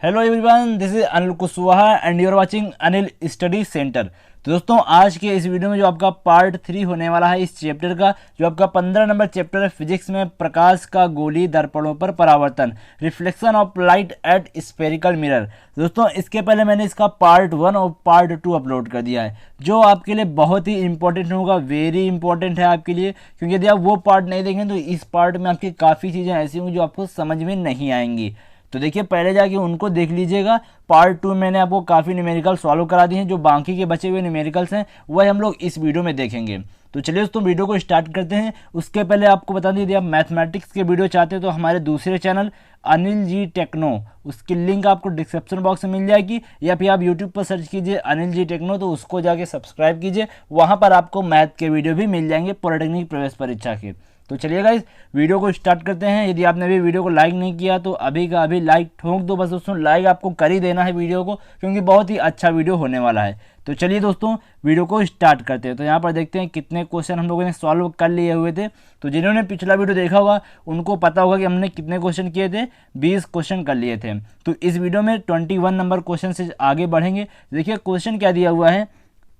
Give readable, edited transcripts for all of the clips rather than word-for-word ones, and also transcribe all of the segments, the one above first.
Hello everyone, this is Anil Kushwaha and you are watching Anil study centre. तो दोस्तों, आज के इस वीडियो में जो आपका पार्ट 3 होने वाला है इस चैप्टर का, जो आपका 15 नंबर चैप्टर है फिजिक्स में, प्रकाश का गोली दर्पणों पर परावर्तन, reflection of light at spherical mirror. दोस्तों, इसके पहले मैंने इसका पार्ट 1 और पार्ट 2 अपलोड कर दिया है, जो आपके लिए बहुत ही इंपॉर्टेंट होगा, वेरी इंपॉर्टेंट है आपके लिए, क्योंकि यदि आप वो पार्ट नहीं देखें तो इस पार्ट में आपकी काफ़ी चीज़ें ऐसी होंगी जो आपको समझ में नहीं आएंगी। तो देखिए, पहले जाके उनको देख लीजिएगा। पार्ट 2 मैंने आपको काफ़ी न्यूमेरिकल सॉल्व करा दिए हैं, जो बाकी के बचे हुए न्यूमेरिकल्स हैं वह हम लोग इस वीडियो में देखेंगे। तो चलिए दोस्तों, वीडियो को स्टार्ट करते हैं। उसके पहले आपको बता दें, यदि आप मैथमेटिक्स के वीडियो चाहते हैं तो हमारे दूसरे चैनल अनिल जी टेक्नो, उसकी लिंक आपको डिस्क्रिप्शन बॉक्स में मिल जाएगी, या फिर आप यूट्यूब पर सर्च कीजिए अनिल जी टेक्नो, तो उसको जाके सब्सक्राइब कीजिए। वहाँ पर आपको मैथ के वीडियो भी मिल जाएंगे, पॉलिटेक्निक प्रवेश परीक्षा के। तो चलिए गाइस, वीडियो को स्टार्ट करते हैं। यदि आपने अभी वीडियो को लाइक नहीं किया तो अभी का अभी लाइक ठोक दो, बस दोस्तों लाइक आपको कर ही देना है वीडियो को, क्योंकि बहुत ही अच्छा वीडियो होने वाला है। तो चलिए दोस्तों, वीडियो को स्टार्ट करते हैं। तो यहाँ पर देखते हैं कितने क्वेश्चन हम लोगों ने सॉल्व कर लिए हुए थे। तो जिन्होंने पिछला वीडियो देखा होगा उनको पता होगा कि हमने कितने क्वेश्चन किए थे, 20 क्वेश्चन कर लिए थे। तो इस वीडियो में 21 नंबर क्वेश्चन से आगे बढ़ेंगे। देखिए क्वेश्चन क्या दिया हुआ है,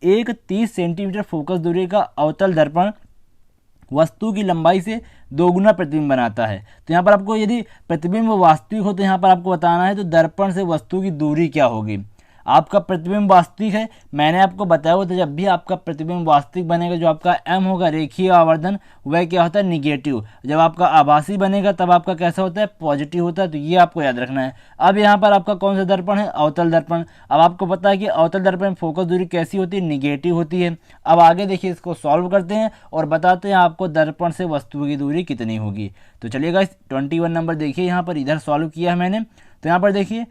एक 30 सेंटीमीटर फोकस दूरी का अवतल दर्पण वस्तु की लंबाई से दोगुना प्रतिबिंब बनाता है। तो यहाँ पर आपको यदि प्रतिबिंब वास्तविक हो तो यहाँ पर आपको बताना है तो दर्पण से वस्तु की दूरी क्या होगी। आपका प्रतिबिंब वास्तविक है, मैंने आपको बताया हुआ था जब भी आपका प्रतिबिंब वास्तविक बनेगा, जो आपका m होगा रेखीय आवर्धन, वह क्या होता है निगेटिव। जब आपका आभासी बनेगा तब आपका कैसा होता है पॉजिटिव होता है। तो ये आपको याद रखना है। अब यहाँ पर आपका कौन सा दर्पण है, अवतल दर्पण। अब आपको पता है कि अवतल दर्पण में फोकस दूरी कैसी होती है, निगेटिव होती है। अब आगे देखिए, इसको सॉल्व करते हैं और बताते हैं आपको दर्पण से वस्तु की दूरी कितनी होगी। तो चलिएगा, 21 नंबर देखिए, यहाँ पर इधर सॉल्व किया है मैंने। तो यहाँ पर देखिए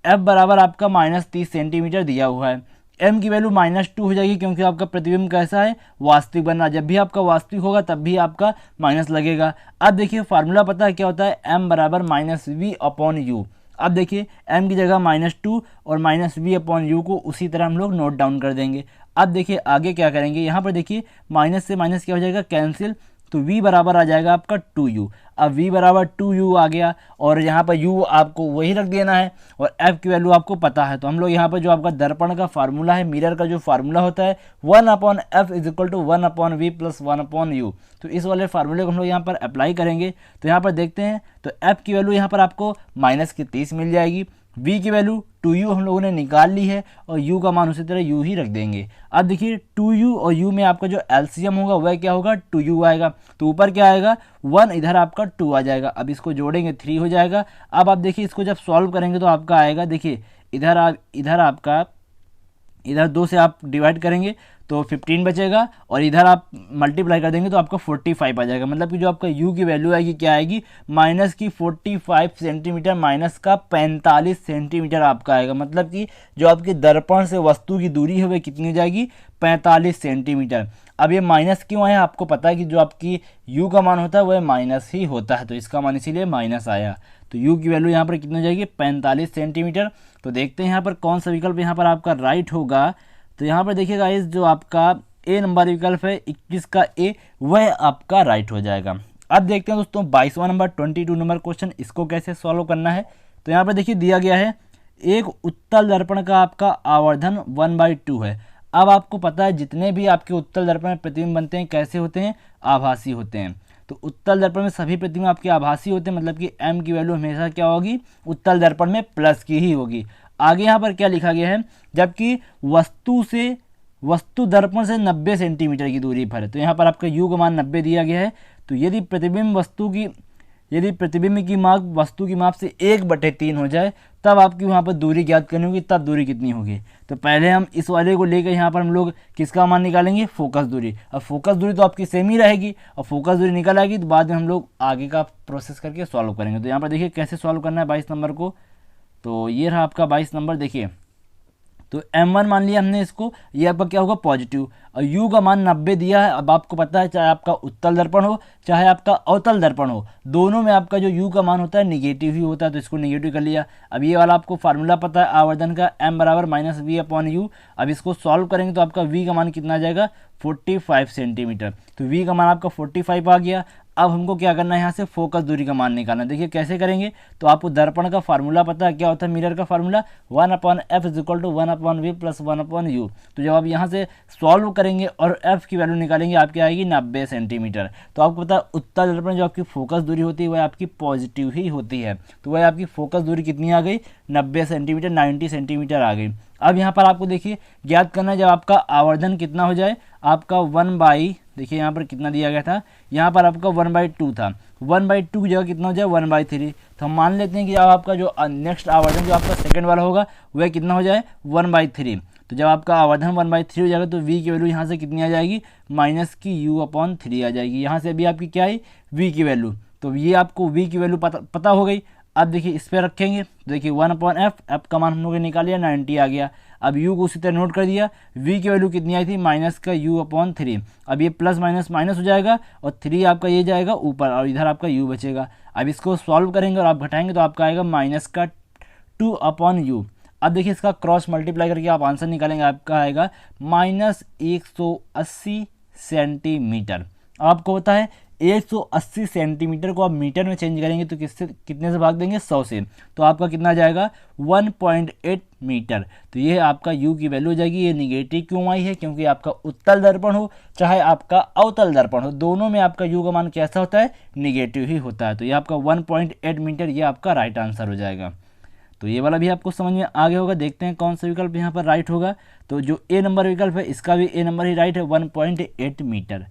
f बराबर आपका -30 सेंटीमीटर दिया हुआ है। m की वैल्यू -2 हो जाएगी, क्योंकि आपका प्रतिबिंब कैसा है वास्तविक बनना। जब भी आपका वास्तविक होगा तब भी आपका माइनस लगेगा। अब देखिए फार्मूला पता है क्या होता है, m बराबर -v/u। अब देखिए m की जगह -2 और -v/u को उसी तरह हम लोग नोट डाउन कर देंगे। अब देखिए आगे क्या करेंगे, यहाँ पर देखिए माइनस से माइनस क्या हो जाएगा, कैंसिल। तो v बराबर आ जाएगा आपका 2u। अब v बराबर 2u आ गया और यहाँ पर u आपको वही रख देना है, और f की वैल्यू आपको पता है। तो हम लोग यहाँ पर जो आपका दर्पण का फार्मूला है, मिरर का जो फार्मूला होता है 1/f = 1/v + 1/u। तो इस वाले फार्मूले को हम लोग यहाँ पर अप्लाई करेंगे। तो यहाँ पर देखते हैं, तो f की वैल्यू यहाँ पर आपको -30 मिल जाएगी, v की वैल्यू 2u हम लोगों ने निकाल ली है, और u का मान उसी तरह u ही रख देंगे। अब देखिए 2u और u में आपका जो एलसीएम होगा वह क्या होगा, 2u आएगा। तो ऊपर क्या आएगा 1, इधर आपका 2 आ जाएगा। अब इसको जोड़ेंगे 3 हो जाएगा। अब आप देखिए इसको जब सॉल्व करेंगे तो आपका आएगा, देखिए इधर आपका इधर 2 से आप डिवाइड करेंगे तो 15 बचेगा, और इधर आप मल्टीप्लाई कर देंगे तो आपका 45 आ जाएगा। मतलब कि जो आपका u की वैल्यू आएगी क्या आएगी, -45 सेंटीमीटर -45 सेंटीमीटर आपका आएगा। मतलब कि जो आपकी दर्पण से वस्तु की दूरी है वह कितनी हो जाएगी, 45 सेंटीमीटर। अब ये माइनस क्यों आया, आपको पता है कि जो आपकी u का मान होता है वह माइनस ही होता है, तो इसका मान इसीलिए माइनस आया। तो u की वैल्यू यहाँ पर कितनी हो जाएगी, 45 सेंटीमीटर। तो देखते हैं यहाँ पर कौन सा विकल्प यहाँ पर आपका राइट होगा। तो यहाँ पर देखिएगा, इस जो आपका ए नंबर विकल्प है 21 का ए, वह आपका राइट हो जाएगा। अब देखते हैं दोस्तों 22वां नंबर 22 नंबर क्वेश्चन, इसको कैसे सॉल्व करना है। तो यहाँ पर देखिए दिया गया है, एक उत्तल दर्पण का आपका आवर्धन 1/2 है। अब आपको पता है जितने भी आपके उत्तल दर्पण में प्रतिबिंब बनते हैं कैसे होते हैं, आभासी होते हैं। तो उत्तल दर्पण में सभी प्रतिबिंब आपके आभासी होते हैं, मतलब कि m की वैल्यू हमेशा क्या होगी, उत्तल दर्पण में प्लस की ही होगी। आगे यहाँ पर क्या लिखा गया है, जबकि वस्तु दर्पण से 90 सेंटीमीटर की दूरी पर है। तो यहाँ पर आपका u का मान 90 दिया गया है। तो यदि प्रतिबिंब की माप वस्तु की माप से 1/3 हो जाए तब आपकी वहाँ पर दूरी ज्ञात करनी होगी, तब दूरी कितनी होगी। तो पहले हम इस वाले को लेकर यहाँ पर हम लोग किसका मान निकालेंगे, फोकस दूरी। अब फोकस दूरी तो आपकी सेम ही रहेगी, और फोकस दूरी निकल आएगी तो बाद में हम लोग आगे का प्रोसेस करके सॉल्व करेंगे। तो यहाँ पर देखिए कैसे सॉल्व करना है 22 नंबर को। तो ये रहा आपका 22 नंबर। देखिए तो m1 मान लिया हमने इसको, ये आपका क्या होगा पॉजिटिव, और u का मान 90 दिया है। अब आपको पता है चाहे आपका उत्तल दर्पण हो चाहे आपका अवतल दर्पण हो, दोनों में आपका जो u का मान होता है निगेटिव ही होता है, तो इसको निगेटिव कर लिया। अब ये वाला आपको फार्मूला पता है आवर्धन का, m बराबर -v/u। अब इसको सॉल्व करेंगे तो आपका v का मान कितना आ जाएगा, 45 सेंटीमीटर। तो v का मान आपका 45 आ गया। अब हमको क्या करना है, यहाँ से फोकस दूरी का मान निकालना है। देखिए कैसे करेंगे, तो आपको दर्पण का फार्मूला पता है, क्या होता है मिरर का फार्मूला, 1/f = 1/v + 1/u। तो जब आप यहाँ से सॉल्व करेंगे और f की वैल्यू निकालेंगे, आपकी आएगी 90 सेंटीमीटर। तो आपको पता है उत्तल दर्पण जो आपकी फोकस दूरी होती है वह आपकी पॉजिटिव ही होती है, तो वह आपकी फोकस दूरी कितनी आ गई, 90 सेंटीमीटर, 90 सेंटीमीटर आ गई। अब यहाँ पर आपको देखिए ज्ञात करना है जब आपका आवर्धन कितना हो जाए, आपका 1/, देखिए यहाँ पर कितना दिया गया था, यहाँ पर आपका 1/2 था, 1/2 की जगह कितना हो जाए 1/3। तो हम मान लेते हैं कि अब आपका जो नेक्स्ट आवर्धन जो आपका सेकंड वाला होगा वह कितना हो जाए 1/3। तो जब आपका आवर्धन 1/3 हो जाएगा तो v की वैल्यू यहाँ से कितनी आ जाएगी, -u/3 आ जाएगी। यहाँ से अभी आपकी क्या है v की वैल्यू, तो ये आपको v की वैल्यू पता हो गई। अब देखिए इस पर रखेंगे, देखिए 1/f, f का मान हम लोगों ने निकाल लिया 90 आ गया। अब u को उसी तरह नोट कर दिया, v की वैल्यू कितनी आई थी -u/3। अब ये प्लस माइनस माइनस हो जाएगा और 3 आपका ये जाएगा ऊपर और इधर आपका u बचेगा। अब इसको सॉल्व करेंगे और आप घटाएंगे तो आपका आएगा -2/u। अब देखिए इसका क्रॉस मल्टीप्लाई करके आप आंसर निकालेंगे, आपका आएगा -180 सेंटीमीटर। आपको पता है 180 सेंटीमीटर को आप मीटर में चेंज करेंगे तो कितने से भाग देंगे, 100 से, तो आपका कितना आ जाएगा 1.8 मीटर। तो ये आपका u की वैल्यू हो जाएगी। ये निगेटिव क्यों आई है, क्योंकि आपका उत्तल दर्पण हो चाहे आपका अवतल दर्पण हो, दोनों में आपका u का मान कैसा होता है, निगेटिव ही होता है। तो ये आपका 1.8 मीटर, ये आपका राइट आंसर हो जाएगा। तो ये वाला भी आपको समझ में आ गया होगा। देखते हैं कौन सा विकल्प यहाँ पर राइट होगा। तो जो ए नंबर विकल्प है इसका भी ए नंबर ही राइट है, 1.8 मीटर।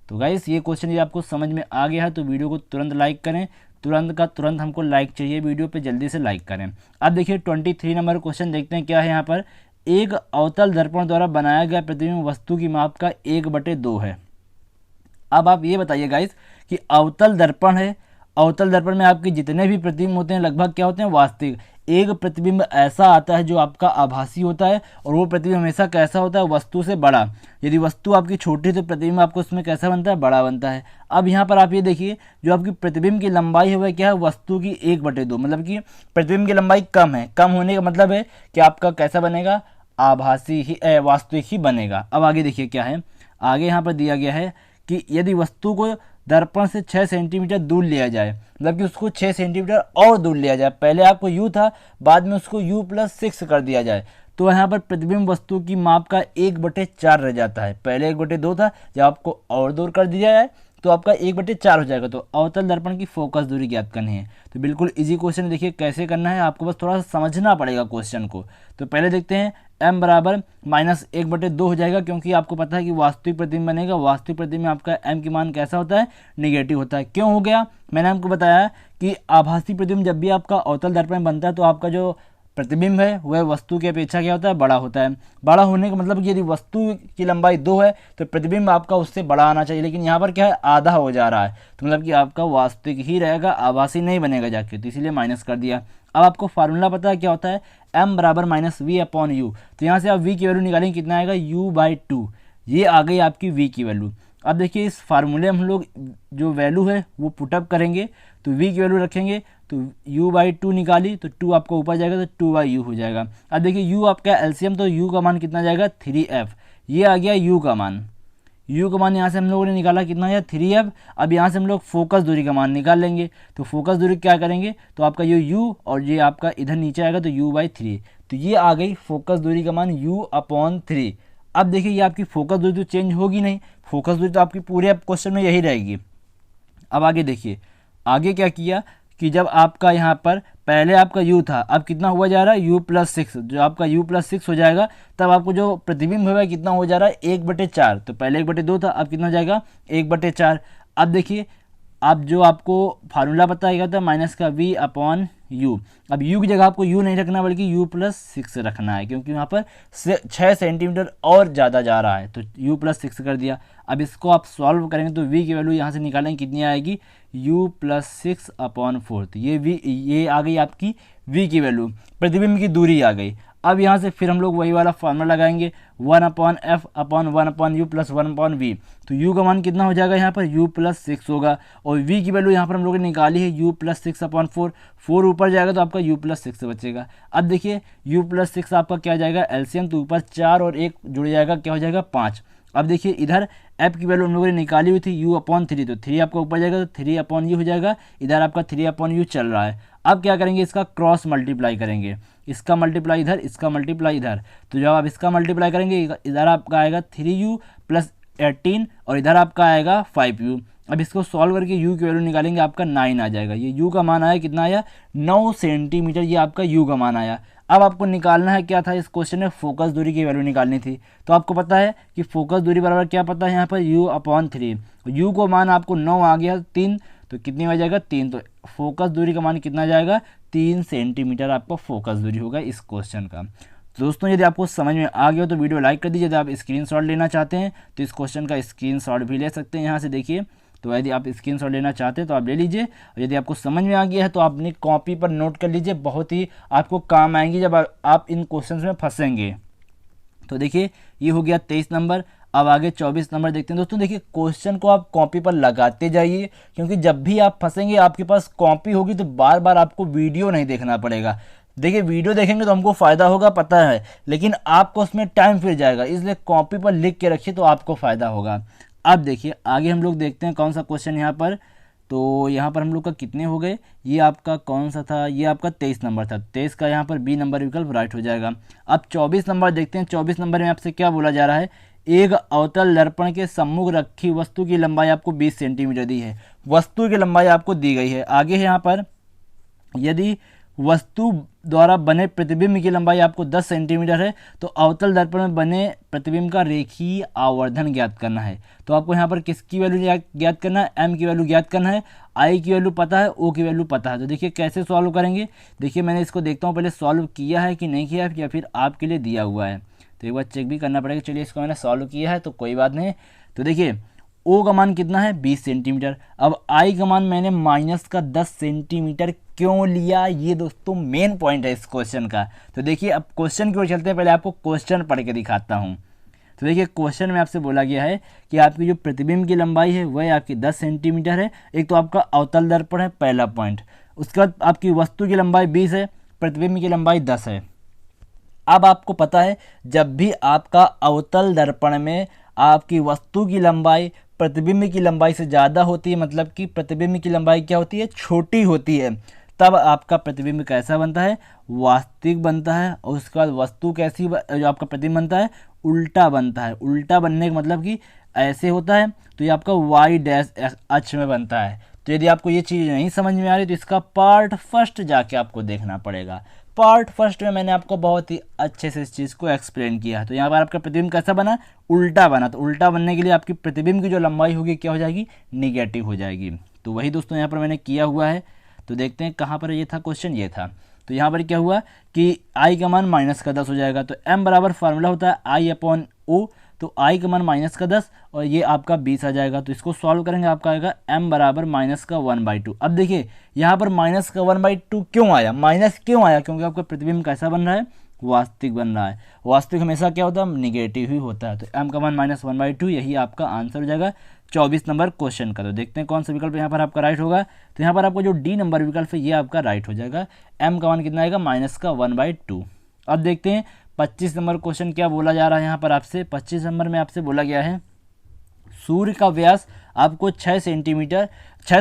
तो गाइस ये क्वेश्चन ये आपको समझ में आ गया है तो वीडियो को तुरंत लाइक करें, तुरंत का तुरंत हमको लाइक चाहिए वीडियो पे, जल्दी से लाइक करें। अब देखिए 23 नंबर क्वेश्चन देखते हैं क्या है यहाँ पर। एक अवतल दर्पण द्वारा बनाया गया प्रतिबिंब वस्तु की माप का 1/2 है। अब आप ये बताइए गाइस कि अवतल दर्पण है, अवतल दर्पण में आपके जितने भी प्रतिबिंब होते हैं लगभग क्या होते हैं, वास्तविक। एक प्रतिबिंब ऐसा आता है जो आपका आभासी होता है और वो प्रतिबिंब हमेशा कैसा होता है, वस्तु से बड़ा। यदि वस्तु आपकी छोटी तो प्रतिबिंब आपको उसमें कैसा बनता है, बड़ा बनता है। अब यहाँ पर आप ये देखिए जो आपकी प्रतिबिंब की लंबाई है वह क्या है, वस्तु की 1/2, मतलब कि प्रतिबिंब की लंबाई कम है। कम होने का मतलब है कि आपका कैसा बनेगा, आभासी ही वास्तविक ही बनेगा। अब आगे देखिए क्या है, आगे यहाँ पर दिया गया है कि यदि वस्तु को दर्पण से 6 सेंटीमीटर दूर लिया जाए, मतलब कि उसको 6 सेंटीमीटर और दूर लिया जाए, पहले आपको u था बाद में उसको u+6 कर दिया जाए, तो यहाँ पर प्रतिबिंब वस्तु की माप का 1/4 रह जाता है। पहले 1/2 था, जब आपको और दूर कर दिया जाए तो आपका 1/4 हो जाएगा। तो अवतल दर्पण की फोकस दूरी ज्ञात करनी है। तो बिल्कुल इजी क्वेश्चन, देखिए कैसे करना है, आपको बस थोड़ा सा समझना पड़ेगा क्वेश्चन को। तो पहले देखते हैं m बराबर -1/2 हो जाएगा, क्योंकि आपको पता है कि वास्तविक प्रतिबिंब बनेगा। वास्तविक प्रतिबिंब में आपका m की मान कैसा होता है, निगेटिव होता है। क्यों हो गया, मैंने आपको बताया कि आभासी प्रतिबिंब जब भी आपका अवतल दर्पण बनता है तो आपका जो प्रतिबिंब है वह वस्तु की अपेक्षा क्या होता है, बड़ा होता है। बड़ा होने का मतलब कि यदि वस्तु की लंबाई 2 है तो प्रतिबिंब आपका उससे बड़ा आना चाहिए, लेकिन यहाँ पर क्या है, आधा हो जा रहा है, तो मतलब कि आपका वास्तविक ही रहेगा, आभासी नहीं बनेगा जाके, तो इसीलिए माइनस कर दिया। अब आपको फार्मूला पता है क्या होता है, m बराबर -v/u। तो यहाँ से आप v की वैल्यू निकालेंगे, कितना आएगा u/2, ये आ गई आपकी v की वैल्यू। अब देखिए इस फार्मूले में हम लोग जो वैल्यू है वो पुटअप करेंगे, तो v की वैल्यू रखेंगे तो u/2 निकाली तो 2 आपका ऊपर जाएगा तो 2/u हो जाएगा। अब देखिए u आपका एलसीएम, तो u का मान कितना जाएगा 3f, ये आ गया u का मान। u का मान यहाँ से हम लोगों ने निकाला कितना है 3f। अब यहाँ से हम लोग फोकस दूरी का मान निकाल लेंगे, तो फोकस दूरी क्या करेंगे, तो आपका ये u और ये आपका इधर नीचे आएगा तो u/3, तो ये आ गई फोकस दूरी का मान u/3। अब देखिए ये आपकी फोकस दूरी तो चेंज होगी नहीं, फोकस दूरी तो आपकी पूरे क्वेश्चन में यही रहेगी। अब आगे देखिए, आगे क्या किया कि जब आपका यहाँ पर पहले आपका u था, अब कितना हुआ जा रहा है u+6, जो आपका u+6 हो जाएगा तब आपको जो प्रतिबिंब होगा कितना हो जा रहा है 1/4। तो पहले 1/2 था, अब कितना हो जाएगा 1/4। अब देखिए अब जो आपको फार्मूला पता है क्या था, -v/u। अब u की जगह आपको u नहीं रखना बल्कि u+6 रखना है, क्योंकि वहाँ पर 6 सेंटीमीटर और ज़्यादा जा रहा है, तो u+6 कर दिया। अब इसको आप सॉल्व करेंगे तो v की वैल्यू यहाँ से निकालेंगे, कितनी आएगी u+6/4। तो ये आ गई आपकी v की वैल्यू, प्रतिबिंब की दूरी आ गई। अब यहाँ से फिर हम लोग वही वाला फार्मूला लगाएंगे 1/f/1/u + 1/v। तो u का मान कितना हो जाएगा, यहाँ पर u+6 होगा, और v की वैल्यू यहाँ पर हम लोगों ने निकाली है u+6/4। 4 ऊपर जाएगा तो आपका u+6 बचेगा। अब देखिए u+6 आपका क्या जाएगा एलसीएम, तो ऊपर 4 और 1 जुड़ जाएगा, क्या हो जाएगा 5। अब देखिए इधर एफ की वैल्यू हम लोगों ने निकाली हुई थी u/3, तो 3 आपका ऊपर जाएगा तो 3/u हो जाएगा। इधर आपका 3/u चल रहा है। अब क्या करेंगे, इसका क्रॉस मल्टीप्लाई करेंगे, इसका मल्टीप्लाई इधर, इसका मल्टीप्लाई इधर। तो जब आप इसका मल्टीप्लाई करेंगे इधर आपका आएगा 3u + 18 और इधर आपका आएगा 5u। अब इसको सॉल्व करके u की वैल्यू निकालेंगे, आपका 9 आ जाएगा। ये u का मान आया कितना आया, 9 सेंटीमीटर, ये आपका u का मान आया। अब आपको निकालना है क्या था, इस क्वेश्चन में फोकस दूरी की वैल्यू निकालनी थी। तो आपको पता है कि फोकस दूरी बराबर क्या पता है यहाँ पर u/3। u को मान आपको 9 आ गया 3, तो कितनी हो जाएगा 3। तो फोकस दूरी का मान कितना जाएगा, 3 सेंटीमीटर आपका फोकस दूरी होगा इस क्वेश्चन का। तो दोस्तों यदि आपको समझ में आ गया हो तो वीडियो लाइक कर दीजिए। यदि आप स्क्रीनशॉट लेना चाहते हैं तो इस क्वेश्चन का स्क्रीनशॉट भी ले सकते हैं, यहाँ से देखिए। तो यदि आप स्क्रीनशॉट लेना चाहते हैं तो आप ले लीजिए, और यदि आपको समझ में आ गया है तो आप अपनी कॉपी पर नोट कर लीजिए, बहुत ही आपको काम आएंगी जब आप इन क्वेश्चंस में फंसेंगे। तो देखिए ये हो गया 23 नंबर। अब आगे 24 नंबर देखते हैं। दोस्तों देखिए क्वेश्चन को आप कॉपी पर लगाते जाइए, क्योंकि जब भी आप फंसेंगे आपके पास कॉपी होगी तो बार बार आपको वीडियो नहीं देखना पड़ेगा। देखिए वीडियो देखेंगे तो हमको फ़ायदा होगा पता है, लेकिन आपको उसमें टाइम फिर जाएगा, इसलिए कॉपी पर लिख के रखिए तो आपको फ़ायदा होगा। अब देखिए आगे हम लोग देखते हैं कौन सा क्वेश्चन यहाँ पर। तो यहाँ पर हम लोग का कितने हो गए, ये आपका कौन सा था, ये आपका 23 नंबर था। 23 का यहाँ पर बी नंबर विकल्प राइट हो जाएगा। अब 24 नंबर देखते हैं। 24 नंबर में आपसे क्या बोला जा रहा है, एक अवतल दर्पण के सम्मुख रखी वस्तु की लंबाई आपको 20 सेंटीमीटर दी है। वस्तु की लंबाई आपको दी गई है। आगे है यहाँ पर, यदि वस्तु द्वारा बने प्रतिबिंब की लंबाई आपको 10 सेंटीमीटर है तो अवतल दर्पण में बने प्रतिबिंब का रेखीय आवर्धन ज्ञात करना है। तो आपको यहाँ पर किसकी वैल्यू ज्ञात करना है, m की वैल्यू ज्ञात करना है, i की वैल्यू पता है, o की वैल्यू पता है। तो देखिए कैसे सॉल्व करेंगे। देखिए मैंने इसको देखता हूँ पहले सॉल्व किया है कि नहीं किया है, या फिर आपके लिए दिया हुआ है, तो एक बार चेक भी करना पड़ेगा। चलिए इसको मैंने सॉल्व किया है तो कोई बात नहीं। तो देखिए O का मान कितना है 20 सेंटीमीटर। अब I का मान मैंने -10 सेंटीमीटर क्यों लिया, ये दोस्तों मेन पॉइंट है इस क्वेश्चन का। तो देखिए अब क्वेश्चन की ओर चलते हैं, पहले आपको क्वेश्चन पढ़ के दिखाता हूँ। तो देखिए क्वेश्चन में आपसे बोला गया है कि आपकी जो प्रतिबिंब की लंबाई है वह आपकी 10 सेंटीमीटर है। एक तो आपका अवतल दर्पण है, पहला पॉइंट। उसके बाद आपकी वस्तु की लंबाई 20 है, प्रतिबिंब की लंबाई 10 है। अब आपको पता है जब भी आपका अवतल दर्पण में आपकी वस्तु की लंबाई प्रतिबिंब की लंबाई से ज़्यादा होती है, मतलब कि प्रतिबिंब की लंबाई क्या होती है, छोटी होती है, तब आपका प्रतिबिंब कैसा बनता है, वास्तविक बनता है। और उसके बाद वस्तु कैसी, जो आपका प्रतिबिंब बनता है उल्टा बनता है। उल्टा बनने का मतलब कि ऐसे होता है, तो ये आपका वाई डैश अक्ष में बनता है। तो यदि आपको ये चीज़ नहीं समझ में आ रही तो इसका पार्ट फर्स्ट जाके आपको देखना पड़ेगा। पार्ट फर्स्ट में मैंने आपको बहुत ही अच्छे से इस चीज़ को एक्सप्लेन किया है। तो यहाँ पर आपका प्रतिबिंब कैसा बना, उल्टा बना। तो उल्टा बनने के लिए आपकी प्रतिबिंब की जो लंबाई होगी क्या हो जाएगी, निगेटिव हो जाएगी। तो वही दोस्तों यहाँ पर मैंने किया हुआ है। तो देखते हैं कहाँ पर ये था क्वेश्चन, ये था। तो यहाँ पर क्या हुआ कि I का मान -10 हो जाएगा। तो m बराबर फार्मूला होता है I/O, तो I का मान -10 और ये आपका 20 आ जाएगा। तो इसको सॉल्व करेंगे, आपका आएगा m बराबर -1/2। अब देखिए यहाँ पर -1/2 क्यों आया, माइनस क्यों आया, क्योंकि आपका प्रतिबिंब कैसा बन रहा है, वास्तविक बन रहा है। वास्तविक हमेशा क्या होता है, निगेटिव ही होता है। तो m का मान -1/2, यही आपका आंसर हो जाएगा 24 नंबर क्वेश्चन का। तो देखते हैं कौन सा विकल्प यहाँ पर आपका राइट होगा। तो यहाँ पर आपको जो डी नंबर विकल्प है ये आपका राइट हो जाएगा। m का मान कितना आएगा, -1/2। अब देखते हैं 25 नंबर क्वेश्चन क्या बोला जा रहा है यहाँ पर आपसे। 25 नंबर में आपसे बोला गया है सूर्य का व्यास आपको 600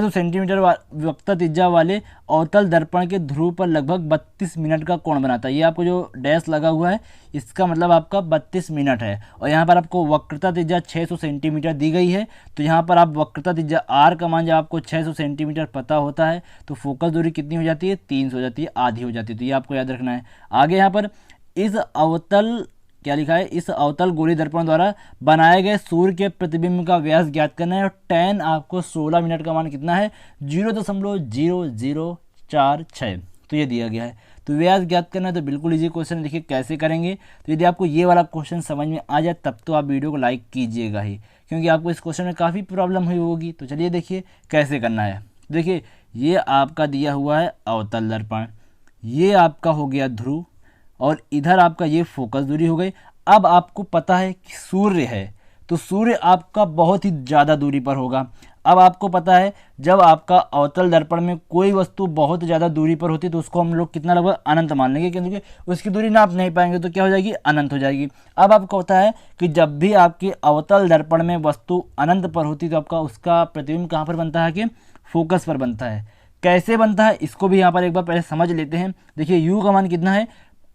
सेंटीमीटर वक्रता त्रिज्या वाले अवतल दर्पण के ध्रुव पर लगभग 32 मिनट का कोण बनाता है। ये आपको जो डैश लगा हुआ है इसका मतलब आपका 32 मिनट है। और यहाँ पर आपको वक्रता त्रिज्या 600 सेंटीमीटर दी गई है। तो यहाँ पर आप वक्रता त्रिज्या आर का मान जब आपको 600 सेंटीमीटर पता होता है तो फोकस दूरी कितनी हो जाती है, 300 हो जाती है, आधी हो जाती है। तो ये आपको याद रखना है। आगे यहाँ पर इस अवतल क्या लिखा है, इस अवतल गोली दर्पण द्वारा बनाए गए सूर्य के प्रतिबिंब का व्यास ज्ञात करना है। और 10 आपको 16 मिनट का मान कितना है, 0.0046। तो ये दिया गया है। तो व्यास ज्ञात करना है। तो बिल्कुल इजी क्वेश्चन, देखिए कैसे करेंगे। तो यदि आपको ये वाला क्वेश्चन समझ में आ जाए तब तो आप वीडियो को लाइक कीजिएगा ही, क्योंकि आपको इस क्वेश्चन में काफ़ी प्रॉब्लम हुई होगी। तो चलिए देखिए कैसे करना है। देखिए ये आपका दिया हुआ है अवतल दर्पण, ये आपका हो गया ध्रुव, और इधर आपका ये फोकस दूरी हो गई। अब आपको पता है कि सूर्य है, तो सूर्य आपका बहुत ही ज़्यादा दूरी पर होगा। अब आपको पता है जब आपका अवतल दर्पण में कोई वस्तु बहुत ज़्यादा दूरी पर होती है तो उसको हम लोग कितना लगभग अनंत मान लेंगे, क्योंकि उसकी दूरी नाप नहीं पाएंगे तो क्या हो जाएगी, अनंत हो जाएगी। अब आपको पता है कि जब भी आपके अवतल दर्पण में वस्तु अनंत पर होती है तो आपका उसका प्रतिबिंब कहाँ पर बनता है कि फोकस पर बनता है। कैसे बनता है इसको भी यहाँ पर एक बार पहले समझ लेते हैं। देखिए यू का मान कितना है,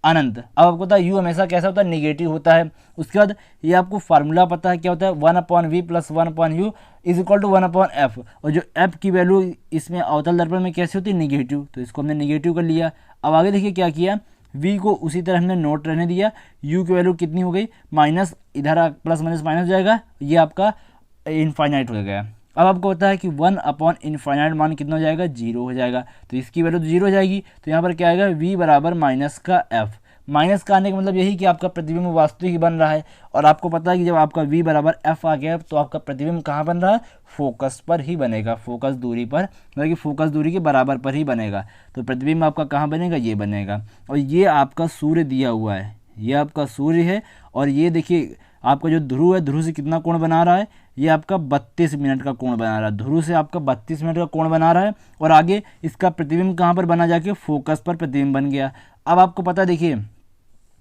अनंत। अब आपको पता है यू हमेशा कैसा होता है, निगेटिव होता है। उसके बाद ये आपको फार्मूला पता है क्या होता है, 1/v + 1/u = 1/f। और जो f की वैल्यू इसमें अवतल दर्पण में कैसे होती है, निगेटिव, तो इसको हमने निगेटिव कर लिया। अब आगे देखिए क्या किया, v को उसी तरह हमने नोट रहने दिया। u की वैल्यू कितनी हो गई, माइनस, इधर प्लस माइनस माइनस हो जाएगा, ये आपका इनफाइनाइट हो गया। अब आपको पता है कि 1/∞ मान कितना हो जाएगा, 0 हो जाएगा, तो इसकी वैल्यू तो 0 हो जाएगी। तो यहाँ पर क्या आएगा, v बराबर माइनस का f। माइनस का आने का मतलब यही कि आपका प्रतिबिंब वास्तविक ही बन रहा है। और आपको पता है कि जब आपका v बराबर f आ गया तो आपका प्रतिबिंब कहाँ बन रहा है, फोकस पर ही बनेगा, फोकस दूरी पर, मतलब कि फोकस दूरी के बराबर पर ही बनेगा। तो प्रतिबिंब आपका कहाँ बनेगा, ये बनेगा। और ये आपका सूर्य दिया हुआ है, ये आपका सूर्य है। और ये देखिए आपका जो ध्रुव है, ध्रुव से कितना कोण बना रहा है, ये आपका 32 मिनट का कोण बना रहा है, ध्रुव से आपका 32 मिनट का कोण बना रहा है। और आगे इसका प्रतिबिंब कहाँ पर बना, जाके फोकस पर प्रतिबिंब बन गया। अब आपको पता देखिए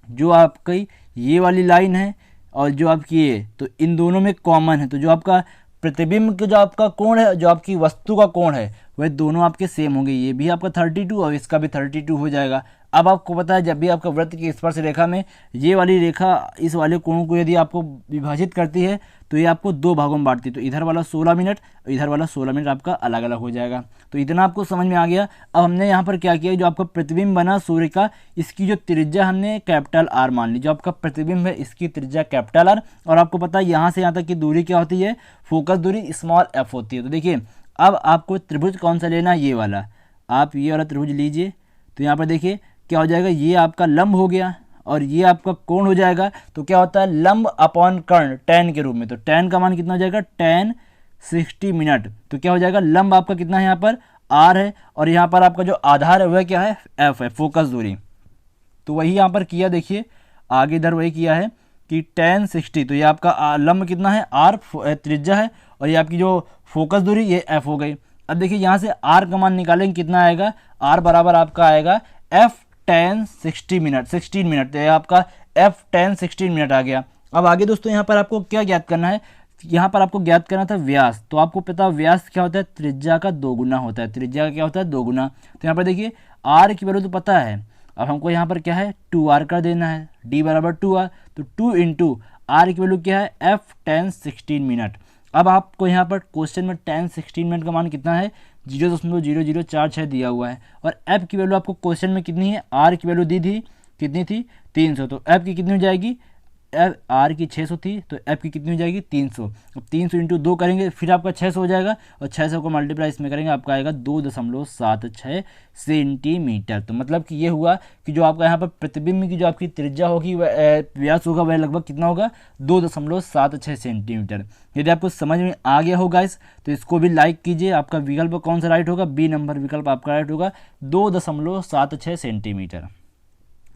जो आपकी ये वाली लाइन है और जो आपकी ये, तो इन दोनों में कॉमन है, तो जो आपका प्रतिबिंब का जो आपका कोण है, जो आपकी वस्तु का कोण है, वह दोनों आपके सेम होंगे। ये भी आपका 32 और इसका भी 32 हो जाएगा। अब आपको पता है जब भी आपका वृत्त की स्पर्श रेखा में ये वाली रेखा इस वाले कोण को यदि आपको विभाजित करती है तो ये आपको दो भागों में बांटती है, तो इधर वाला 16 मिनट और इधर वाला 16 मिनट आपका अलग अलग हो जाएगा। तो इतना आपको समझ में आ गया। अब हमने यहाँ पर क्या किया, जो आपका प्रतिबिंब बना सूर्य का, इसकी जो त्रिज्या हमने कैपिटल आर मान ली। जो आपका प्रतिबिंब है इसकी त्रिज्या कैपिटल आर, और आपको पता है यहाँ से यहाँ तक की दूरी क्या होती है, फोकस दूरी स्मॉल एफ होती है। तो देखिए अब आपको त्रिभुज कौन सा लेना है, ये वाला। आप ये वाला त्रिभुज लीजिए, तो यहाँ पर देखिए क्या हो जाएगा, ये आपका लंब हो गया और ये आपका कोण हो जाएगा। तो क्या होता है, लंब अपॉन कर्ण tan के रूप में, तो tan का मान कितना हो जाएगा, tan 60 मिनट। तो क्या हो जाएगा, लंब आपका कितना है, यहाँ पर r है, और यहाँ पर आपका जो आधार है वह क्या है, f है, फोकस दूरी। तो वही यहाँ पर किया, देखिए आगे इधर वही किया है कि tan 60, तो ये आपका लंब कितना है, r त्रिज्या है, और ये आपकी जो फोकस दूरी ये f हो गई। अब देखिए यहाँ से r का मान निकालेंगे, कितना आएगा, r बराबर आपका आएगा f tan 16 मिनट, 16 मिनट, तो आपका f tan 16 मिनट आ गया। अब आगे दोस्तों यहाँ पर आपको क्या ज्ञात करना है, यहाँ पर आपको ज्ञात करना था व्यास। तो आपको पता है व्यास क्या होता है, त्रिज्या का दोगुना होता है, त्रिज्या का क्या होता है, दोगुना। तो यहाँ पर देखिए r की वैल्यू तो पता है, अब हमको यहाँ पर क्या है 2r कर देना है, d बराबर 2r, तो 2 इंटू r की वैल्यू क्या है, f tan 16 मिनट। अब आपको यहाँ पर क्वेश्चन में tan 16 मिनट का मान कितना है, 0.0046 दिया हुआ है। और f की वैल्यू आपको क्वेश्चन में कितनी है, r की वैल्यू दी थी, कितनी थी, 300। तो f की कितनी हो जाएगी, r की 600 थी, तो f की कितनी हो जाएगी, 300। अब 300 इंटू 2 करेंगे फिर आपका 600 हो जाएगा, और 600 को मल्टीप्लाई इसमें करेंगे आपका आएगा 2.76 सेंटीमीटर। तो मतलब कि ये हुआ कि जो आपका यहाँ पर प्रतिबिंब की जो आपकी त्रिज्या होगी, वह व्यास होगा, वह लगभग कितना होगा, 2.76 सेंटीमीटर। यदि आपको समझ में आ गया होगा इस, तो इसको भी लाइक कीजिए। आपका विकल्प कौन सा राइट होगा, बी नंबर विकल्प आपका राइट होगा, 2.76 सेंटीमीटर।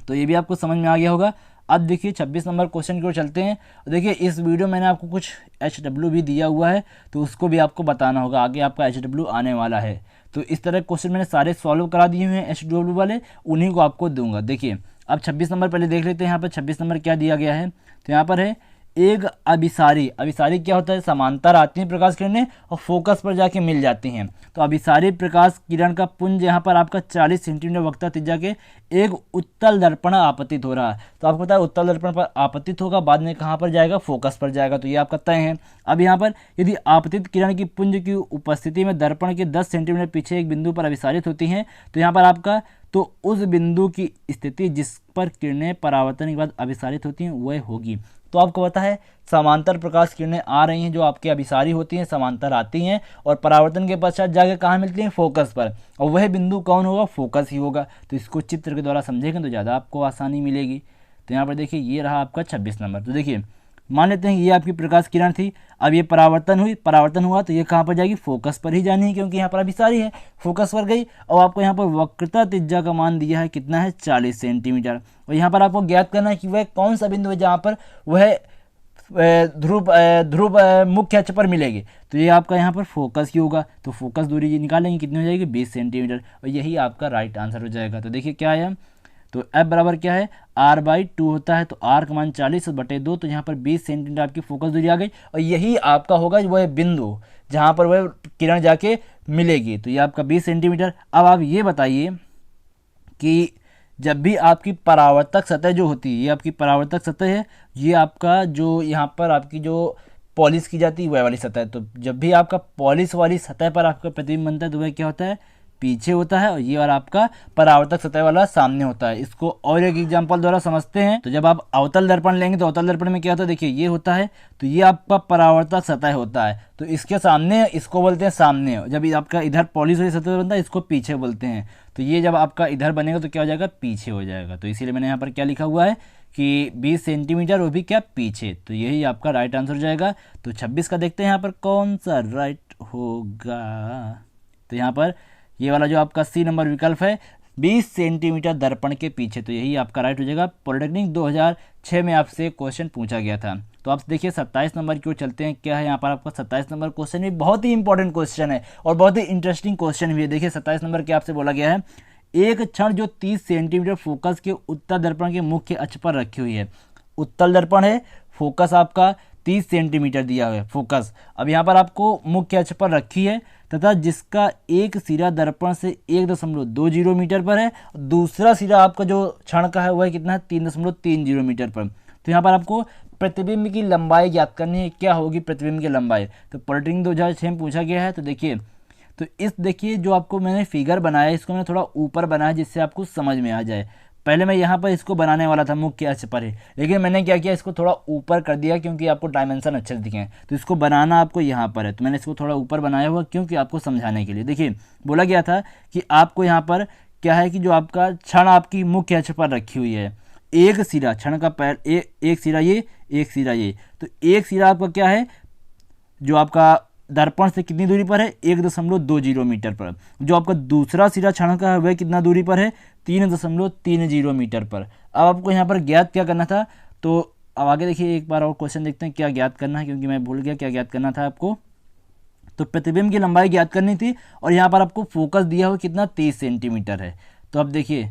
तो ये भी आपको समझ में आ गया होगा। अब देखिए 26 नंबर क्वेश्चन की ओर चलते हैं। देखिए इस वीडियो मैंने आपको कुछ HW भी दिया हुआ है, तो उसको भी आपको बताना होगा, आगे आपका HW आने वाला है। तो इस तरह क्वेश्चन मैंने सारे सॉल्व करा दिए हुए हैं HW वाले, उन्हीं को आपको दूंगा। देखिए अब 26 नंबर पहले देख लेते हैं। यहाँ पर 26 नंबर क्या दिया गया है, तो यहाँ पर है एक अभिसारी। अभिसारी क्या होता है, समांतर आती हैं प्रकाश किरणें और फोकस पर जाके मिल जाती हैं। तो अभिसारी प्रकाश किरण का पुंज यहाँ पर आपका 40 सेंटीमीटर वक्रता त्रिज्या के एक उत्तल दर्पण आपतित हो रहा है। तो आपको पता है उत्तल दर्पण पर आपतित होगा, बाद में कहाँ पर जाएगा, फोकस पर जाएगा, तो ये आपका तय है। अब यहाँ पर यदि आपतित किरण की पुंज की उपस्थिति में दर्पण के 10 सेंटीमीटर पीछे एक बिंदु पर अभिसारित होती हैं, तो यहाँ पर आपका, तो उस बिंदु की स्थिति जिस पर किरणें परावर्तन के बाद अभिसारित होती हैं वह होगी। तो आपको पता है समांतर प्रकाश किरणें आ रही हैं जो आपके अभिसारी होती हैं, समांतर आती हैं और परावर्तन के पश्चात जाके कहाँ मिलती हैं, फोकस पर, और वह बिंदु कौन होगा, फोकस ही होगा। तो इसको चित्र के द्वारा समझेंगे तो ज़्यादा आपको आसानी मिलेगी। तो यहाँ पर देखिए ये रहा आपका 26 नंबर। तो देखिए मान लेते हैं ये आपकी प्रकाश किरण थी, अब ये परावर्तन हुआ तो ये कहाँ पर जाएगी, फोकस पर ही जानी है, क्योंकि यहाँ पर अभिसारी है, फोकस पर गई। और आपको यहाँ पर वक्रता त्रिज्या का मान दिया है कितना है, 40 सेंटीमीटर। और यहाँ पर आपको ज्ञात करना है कि वह कौन सा बिंदु है जहाँ पर वह ध्रुव मुख्य अक्ष पर मिलेगी। तो ये आपका यहाँ पर फोकस की होगा, तो फोकस दूरी ये निकालेंगे कितनी हो जाएगी 20 सेंटीमीटर, और यही आपका राइट आंसर हो जाएगा। तो देखिए क्या है, तो एफ बराबर क्या है r/2 होता है, तो r का मान 40/2, तो यहाँ पर 20 सेंटीमीटर आपकी फोकस दूरी आ गई, और यही आपका होगा वह बिंदु जहाँ पर वह किरण जाके मिलेगी। तो ये आपका 20 सेंटीमीटर। अब आप ये बताइए कि जब भी आपकी परावर्तक सतह जो होती है, ये आपकी परावर्तक सतह है, ये आपका जो यहाँ पर आपकी जो पॉलिश की जाती है वह वाली सतह है। तो जब भी आपका पॉलिश वाली सतह पर आपका प्रतिबिंब बनता है तो वह क्या होता है, पीछे होता है, और ये वाला आपका परावर्तक सतह वाला सामने होता है। इसको और एक एग्जांपल द्वारा समझते हैं। तो जब आप अवतल दर्पण लेंगे तो अवतल दर्पण में क्या होता है, देखिए ये होता है, तो ये आपका परावर्तक सतह होता है, तो इसके सामने इसको बोलते हैं सामने। जब आपका इधर पॉलिश वाली सतह बनता है इसको पीछे बोलते हैं। तो ये जब आपका इधर बनेगा तो क्या हो जाएगा, पीछे हो जाएगा। तो इसीलिए मैंने यहाँ पर क्या लिखा हुआ है कि 20 सेंटीमीटर, वो भी क्या पीछे। तो यही आपका राइट आंसर हो जाएगा। तो 26 का देखते हैं यहाँ पर कौन सा राइट होगा। तो यहाँ पर ये वाला जो आपका सी नंबर विकल्प है 20 सेंटीमीटर दर्पण के पीछे, तो यही आपका राइट हो जाएगा। पॉलिटेक्निक 2006 में आपसे क्वेश्चन पूछा गया था। तो आप देखिए 27 नंबर की ओर चलते हैं। क्या है यहाँ पर आपका 27 नंबर क्वेश्चन भी बहुत ही इंपॉर्टेंट क्वेश्चन है और बहुत ही इंटरेस्टिंग क्वेश्चन भी है। देखिए 27 नंबर के आपसे बोला गया है, एक क्षण जो 30 सेंटीमीटर फोकस के उत्तल दर्पण के मुख्य अक्ष पर रखी हुई है। उत्तल दर्पण है, फोकस आपका 30 सेंटीमीटर दिया हुआ है फोकस। अब यहाँ पर आपको मुख्य अक्ष पर रखी है तथा जिसका एक सिरा दर्पण से 1.20 मीटर पर है, दूसरा सिरा आपका जो क्षण का है वह कितना है 3.30 मीटर पर। तो यहाँ पर आपको प्रतिबिंब की लंबाई ज्ञात करनी है। क्या होगी प्रतिबिंब की लंबाई, तो पॉलिटेक्निक 2006 में पूछा गया है। तो देखिए, तो देखिए जो आपको मैंने फिगर बनाया है इसको मैंने थोड़ा ऊपर बनाया जिससे आपको समझ में आ जाए। पहले मैं यहाँ पर इसको बनाने वाला था मुख्य अक्ष पर ही, लेकिन मैंने क्या किया इसको थोड़ा ऊपर कर दिया क्योंकि आपको डायमेंशन अच्छे से दिखें। तो इसको बनाना आपको यहाँ पर है, तो मैंने इसको थोड़ा ऊपर बनाया हुआ क्योंकि आपको समझाने के लिए। देखिए बोला गया था कि आपको यहाँ पर क्या है कि जो आपका क्षण आपकी मुख्य अक्ष पर रखी हुई है, एक सिरा क्षण का पैर एक सिरा ये, एक सिरा ये, तो एक सिरा आपका क्या है जो आपका दर्पण से कितनी दूरी पर है 1.20 मीटर पर। जो आपका दूसरा सिरा क्षण का है वह कितना दूरी पर है 3.30 मीटर पर। अब आपको यहाँ पर ज्ञात क्या करना था, तो अब आगे देखिए एक बार और क्वेश्चन देखते हैं क्या ज्ञात करना है, क्योंकि मैं भूल गया क्या ज्ञात करना था आपको। तो प्रतिबिंब की लंबाई ज्ञात करनी थी और यहाँ पर आपको फोकस दिया हुआ कितना 30 सेंटीमीटर है। तो अब देखिए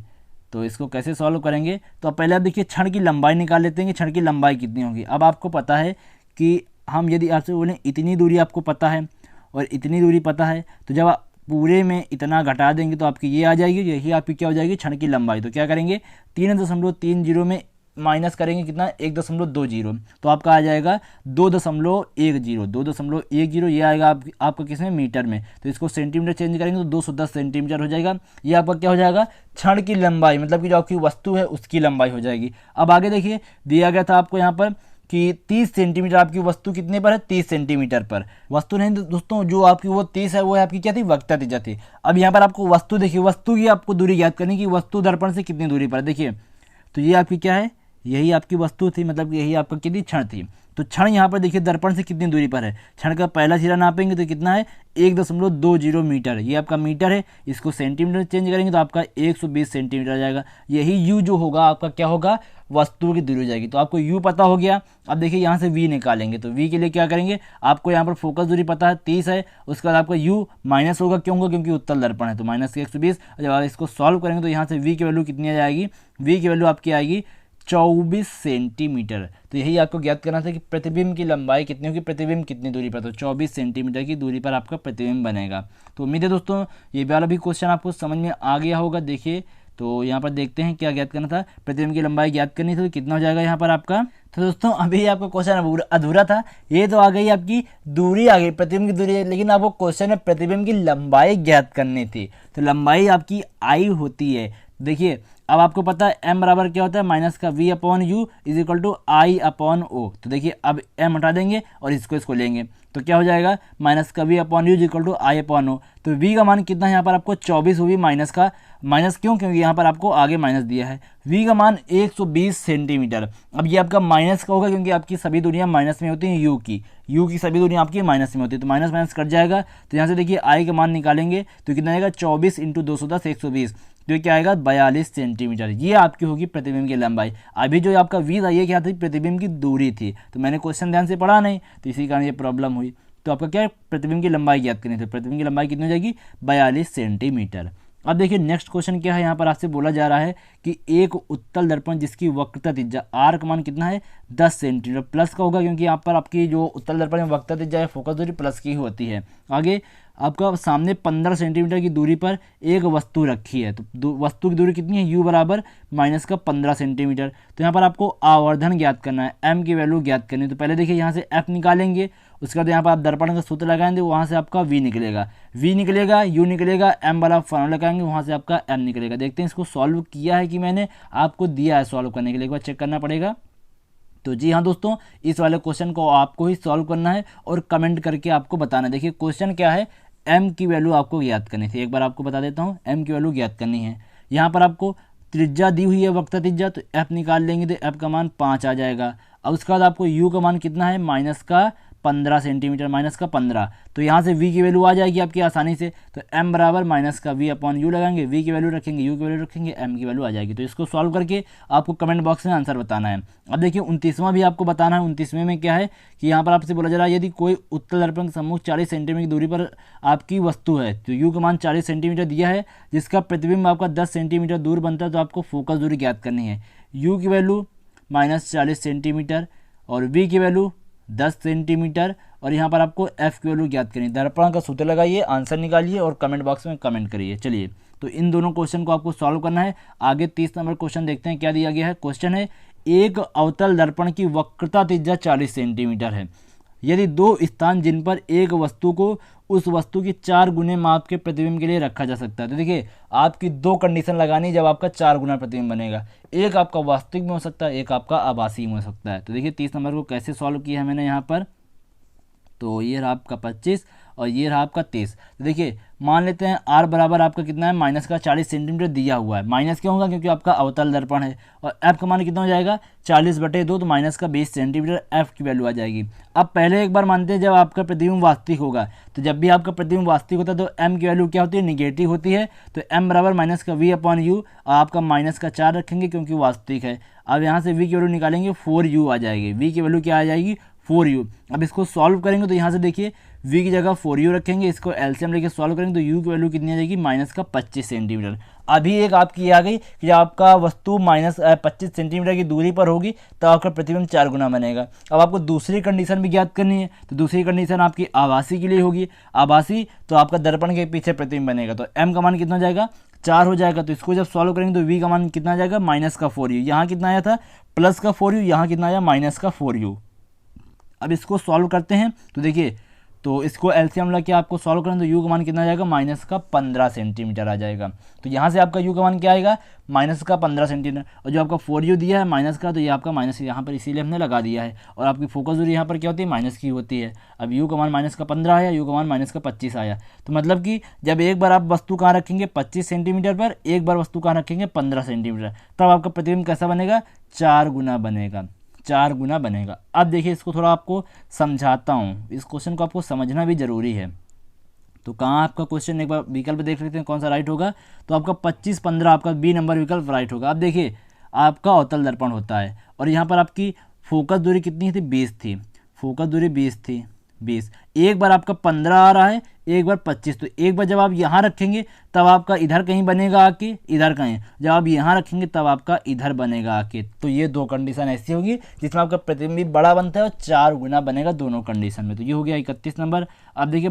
तो इसको कैसे सॉल्व करेंगे, तो अब पहले आप देखिए क्षण की लंबाई निकाल लेते हैं कि क्षण की लंबाई कितनी होगी। अब आपको पता है कि हम यदि आपसे बोलें इतनी दूरी आपको पता है और इतनी दूरी पता है, तो जब आप पूरे में इतना घटा देंगे तो आपकी ये आ जाएगी, यही आपकी क्या हो जाएगी क्षण की लंबाई। तो क्या करेंगे 3.30 में माइनस करेंगे कितना 1.20, तो आपका आ जाएगा 2.10 ये आएगा आपका किसमें मीटर में। तो इसको सेंटीमीटर चेंज करेंगे तो 210 सेंटीमीटर हो जाएगा। ये आपका क्या हो जाएगा क्षण की लंबाई, मतलब कि जो आपकी वस्तु है उसकी लंबाई हो जाएगी। अब आगे देखिए दिया गया था आपको यहाँ पर कि 30 सेंटीमीटर आपकी वस्तु कितने पर है 30 सेंटीमीटर पर। वस्तु नहीं दोस्तों, जो आपकी वो 30 है वो आपकी क्या थी वक्रता त्रिज्या थी। अब यहाँ पर आपको वस्तु देखिए, वस्तु की आपको दूरी ज्ञात करनी कि वस्तु दर्पण से कितनी दूरी पर। देखिए तो ये आपकी क्या है, यही आपकी वस्तु थी, मतलब यही आपका कितनी क्षण थी। तो क्षण यहाँ पर देखिए दर्पण से कितनी दूरी पर है, क्षण का पहला सिरा नापेंगे तो कितना है 1.20 मीटर, ये आपका मीटर है। इसको सेंटीमीटर चेंज करेंगे तो आपका 120 सेंटीमीटर आ जाएगा। यही यू जो होगा आपका क्या होगा वस्तु की दूरी हो जाएगी। तो आपको यू पता हो गया। अब देखिए यहाँ से वी निकालेंगे, तो वी के लिए क्या करेंगे, आपको यहाँ पर फोकस दूरी पता है 30 है, उसके बाद आपका यू माइनस होगा, क्यों होगा क्योंकि उत्तल दर्पण है, तो माइनस 120। जब आप इसको सॉल्व करेंगे तो यहाँ से वी की वैल्यू कितनी आ जाएगी, वी की वैल्यू आपकी आएगी 24 सेंटीमीटर। तो यही आपको ज्ञात करना था कि प्रतिबिंब की लंबाई कितनी होगी, प्रतिबिंब कितनी दूरी पर, तो 24 सेंटीमीटर की दूरी पर आपका प्रतिबिंब बनेगा। तो उम्मीद है दोस्तों ये वाला भी क्वेश्चन आपको समझ में आ गया होगा। देखिए तो यहाँ पर देखते हैं क्या ज्ञात करना था, प्रतिबिंब की लंबाई ज्ञात करनी थी, तो कितना हो जाएगा यहाँ पर आपका। तो दोस्तों अभी आपका क्वेश्चन अधूरा था, ये तो आ गई आपकी दूरी आ गई, प्रतिबिंब की दूरी, लेकिन आपको क्वेश्चन में प्रतिबिंब की लंबाई ज्ञात करनी थी। तो लंबाई आपकी आई होती है। देखिए अब आपको पता है m बराबर क्या होता है माइनस का v/u is equal to I/o। तो देखिए अब m हटा देंगे और इसको लेंगे तो क्या हो जाएगा माइनस का v/u is equal to I/o। तो v का मान कितना है यहाँ पर आपको 24 हुई, माइनस का माइनस क्यों, क्योंकि यहाँ पर आपको आगे माइनस दिया है। v का मान 120 सेंटीमीटर। अब ये आपका माइनस का होगा क्योंकि आपकी सभी दूरियाँ माइनस में होती हैं, u की सभी दूरियाँ आपकी माइनस में होती है, तो माइनस माइनस कट जाएगा। तो यहाँ से देखिए i का मान निकालेंगे तो कितना आएगा 24 × 210 120। तो ये क्या आएगा 42 सेंटीमीटर, ये आपकी होगी प्रतिबिंब की लंबाई। अभी जो आपका वी था ये क्या थी, प्रतिबिंब की दूरी थी, तो मैंने क्वेश्चन ध्यान से पढ़ा नहीं, तो इसी कारण ये प्रॉब्लम हुई। तो आपका क्या है, प्रतिबिंब की लंबाई ज्ञात करनी थी, प्रतिबिंब की लंबाई कितनी हो जाएगी 42 सेंटीमीटर। अब देखिए नेक्स्ट क्वेश्चन क्या है, यहाँ पर आपसे बोला जा रहा है कि एक उत्तल दर्पण जिसकी वक्रता त्रिज्या आर का मान कितना है 10 सेंटीमीटर, प्लस का होगा क्योंकि यहाँ पर आपकी जो उत्तल दर्पण में वक्रता त्रिज्या है फोकस दूरी प्लस की होती है। आगे आपका सामने 15 सेंटीमीटर की दूरी पर एक वस्तु रखी है, तो वस्तु की दूरी कितनी है, u बराबर माइनस का 15 सेंटीमीटर। तो यहाँ पर आपको आवर्धन ज्ञात करना है, m की वैल्यू ज्ञात करनी है। तो पहले देखिए यहाँ से f निकालेंगे, उसके बाद यहाँ पर आप दर्पण का सूत्र लगाएंगे, वहाँ से आपका v निकलेगा, u निकलेगा, m वाला फॉर्मूला लगाएंगे, वहाँ से आपका m निकलेगा। देखते हैं इसको सॉल्व किया है कि मैंने आपको दिया है सॉल्व करने के लिए, एक बार चेक करना पड़ेगा। तो जी हाँ दोस्तों, इस वाले क्वेश्चन को आपको ही सॉल्व करना है और कमेंट करके आपको बताना है। देखिए क्वेश्चन क्या है, m की वैल्यू आपको ज्ञात करनी थी, एक बार आपको बता देता हूँ, m की वैल्यू ज्ञात करनी है। यहाँ पर आपको त्रिज्या दी हुई है वक्रता त्रिज्या, तो f निकाल लेंगे तो f का मान 5 आ जाएगा। अब उसके बाद आपको u का मान कितना है माइनस का 15 सेंटीमीटर, माइनस का 15, तो यहाँ से v की वैल्यू आ जाएगी आपकी आसानी से। तो m बराबर माइनस का v अपॉन u लगाएंगे, v की वैल्यू रखेंगे, u की वैल्यू रखेंगे, m की वैल्यू आ जाएगी। तो इसको सॉल्व करके आपको कमेंट बॉक्स में आंसर बताना है। अब देखिए 29वां भी आपको बताना है। 29वें में क्या है कि यहाँ पर आपसे बोला जा रहा है यदि कोई उत्तल दर्पण का सम्मुख 40 सेंटीमीटर की दूरी पर आपकी वस्तु है, तो u का मान 40 सेंटीमीटर दिया है, जिसका प्रतिबिंब आपका 10 सेंटीमीटर दूर बनता है, तो आपको फोकस दूरी ज्ञात करनी है। u की वैल्यू माइनस 40 सेंटीमीटर और v की वैल्यू 10 सेंटीमीटर, और यहाँ पर आपको f की वैल्यू ज्ञात करनी है। दर्पण का सूत्र लगाइए, आंसर निकालिए और कमेंट बॉक्स में कमेंट करिए। चलिए, तो इन दोनों क्वेश्चन को आपको सॉल्व करना है। आगे 30 नंबर क्वेश्चन देखते हैं क्या दिया गया है। क्वेश्चन है, एक अवतल दर्पण की वक्रता त्रिज्या 40 सेंटीमीटर है, यदि दो स्थान जिन पर एक वस्तु को उस वस्तु की 4 गुने माप के प्रतिबिंब के लिए रखा जा सकता है। तो देखिए आपकी दो कंडीशन लगानी जब आपका 4 गुना प्रतिबिंब बनेगा, एक आपका वास्तविक में हो सकता है, एक आपका आभासी में हो सकता है। तो देखिए 30 नंबर को कैसे सॉल्व किया है मैंने यहाँ पर, तो ये रहा आपका 25 और ये रहा आपका 30। तो देखिए मान लेते हैं r बराबर आपका कितना है माइनस का 40 सेंटीमीटर दिया हुआ है। माइनस क्यों होगा, क्योंकि आपका अवतल दर्पण है, और f का मान कितना हो जाएगा 40/2, तो माइनस का 20 सेंटीमीटर f की वैल्यू आ जाएगी। अब पहले एक बार मानते हैं जब आपका प्रतिबिंब वास्तविक होगा, तो जब भी आपका प्रतिबिंब वास्तविक होता है तो m की वैल्यू क्या होती है, निगेटिव होती है। तो m बराबर माइनस का v अपॉन u, आपका माइनस का 4 रखेंगे क्योंकि वास्तविक है। अब यहाँ से v की वैल्यू निकालेंगे 4u आ जाएगी, v की वैल्यू क्या आ जाएगी 4u। अब इसको सॉल्व करेंगे तो यहाँ से देखिए v की जगह 4u रखेंगे, इसको एलसीएम लेके सॉल्व करेंगे तो u की वैल्यू कितनी आ जाएगी माइनस का 25 सेंटीमीटर। अभी एक आपकी आ गई कि जब आपका वस्तु माइनस 25 सेंटीमीटर की दूरी पर होगी तो आपका प्रतिबिंब 4 गुना बनेगा। अब आपको दूसरी कंडीशन भी ज्ञात करनी है, तो दूसरी कंडीशन आपकी आभासी के लिए होगी। आभासी तो आपका दर्पण के पीछे प्रतिबिंब बनेगा, तो m का मान कितना हो जाएगा 4 हो जाएगा। तो इसको जब सॉल्व करेंगे तो v का मान कितना आ जाएगा माइनस का 4u, यहाँ कितना आया था प्लस का 4u, यहाँ कितना आया माइनस का 4u। अब इसको सॉल्व करते हैं तो देखिए, तो इसको एलसीएम लगा के आपको सॉल्व करें तो u का मान कितना आ जाएगा माइनस का 15 सेंटीमीटर आ जाएगा। तो यहाँ से आपका u का मान क्या आएगा माइनस का 15 सेंटीमीटर, और जो आपका 4u दिया है माइनस का, तो ये आपका माइनस यहाँ पर इसीलिए हमने लगा दिया है। और आपकी फोकस दूरी यहाँ पर क्या होती है माइनस की होती है। अब u का मान माइनस का 15 आया, u का मान माइनस का 25 आया। तो मतलब कि जब एक बार आप वस्तु कहाँ रखेंगे 25 सेंटीमीटर पर, एक बार वस्तु कहाँ रखेंगे 15 सेंटीमीटर, तब आपका प्रतिबिंब कैसा बनेगा 4 गुना बनेगा, 4 गुना बनेगा। अब देखिए इसको थोड़ा आपको समझाता हूँ, इस क्वेश्चन को आपको समझना भी जरूरी है। तो कहाँ आपका क्वेश्चन, एक बार विकल्प देख लेते हैं कौन सा राइट होगा। तो आपका 25, 15 आपका बी नंबर विकल्प राइट होगा। अब देखिए आपका अवतल दर्पण होता है और यहाँ पर आपकी फोकस दूरी कितनी थी 20 थी, फोकस दूरी 20 थी, 20। एक बार आपका 15 आ रहा है, एक बार 25, तो एक बार जब आप यहाँ रखेंगे तब आपका इधर कहीं बनेगा आके, इधर कहीं, जब आप यहाँ रखेंगे तब आपका इधर बनेगा आके। तो ये दो कंडीशन ऐसी होगी जिसमें आपका प्रतिबिंब बड़ा बनता है और 4 गुना बनेगा दोनों कंडीशन में। तो ये हो गया 31 नंबर। अब देखिए